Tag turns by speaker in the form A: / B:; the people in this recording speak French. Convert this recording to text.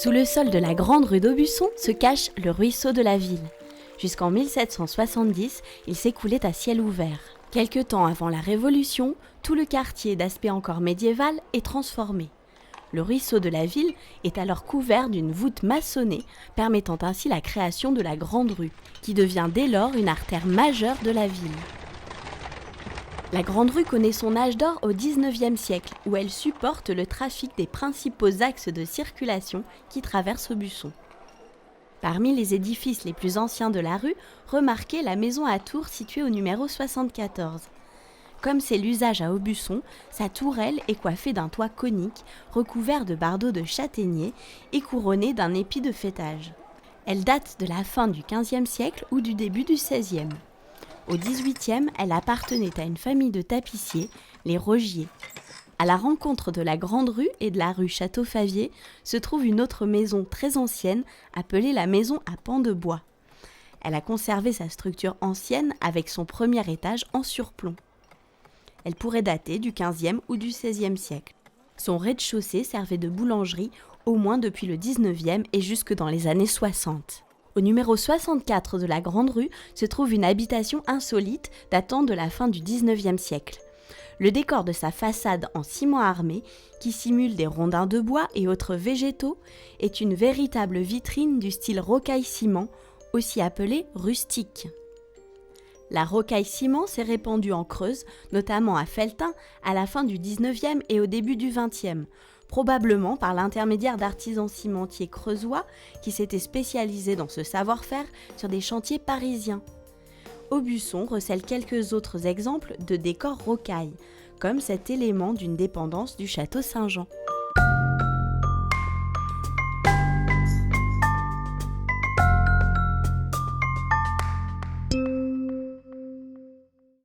A: Sous le sol de la grande rue d'Aubusson se cache le ruisseau de la ville. Jusqu'en 1770, il s'écoulait à ciel ouvert. Quelque temps avant la Révolution, tout le quartier d'aspect encore médiéval est transformé. Le ruisseau de la ville est alors couvert d'une voûte maçonnée, permettant ainsi la création de la grande rue, qui devient dès lors une artère majeure de la ville. La Grande Rue connaît son âge d'or au XIXe siècle, où elle supporte le trafic des principaux axes de circulation qui traversent Aubusson. Parmi les édifices les plus anciens de la rue, remarquez la maison à tour située au numéro 74. Comme c'est l'usage à Aubusson, sa tourelle est coiffée d'un toit conique, recouvert de bardeaux de châtaignier et couronnée d'un épi de faîtage. Elle date de la fin du XVe siècle ou du début du XVIe. Au XVIIIe, elle appartenait à une famille de tapissiers, les Rogier. À la rencontre de la Grande Rue et de la rue Château-Favier se trouve une autre maison très ancienne appelée la maison à pans de bois. Elle a conservé sa structure ancienne avec son premier étage en surplomb. Elle pourrait dater du XVe ou du XVIe siècle. Son rez-de-chaussée servait de boulangerie au moins depuis le XIXe et jusque dans les années 60. Au numéro 64 de la Grande Rue se trouve une habitation insolite datant de la fin du XIXe siècle. Le décor de sa façade en ciment armé, qui simule des rondins de bois et autres végétaux, est une véritable vitrine du style rocaille-ciment, aussi appelée rustique. La rocaille-ciment s'est répandue en Creuse, notamment à Felletin, à la fin du XIXe et au début du XXe, probablement par l'intermédiaire d'artisans cimentiers creusois qui s'étaient spécialisés dans ce savoir-faire sur des chantiers parisiens. Aubusson recèle quelques autres exemples de décors rocaille, comme cet élément d'une dépendance du château Saint-Jean.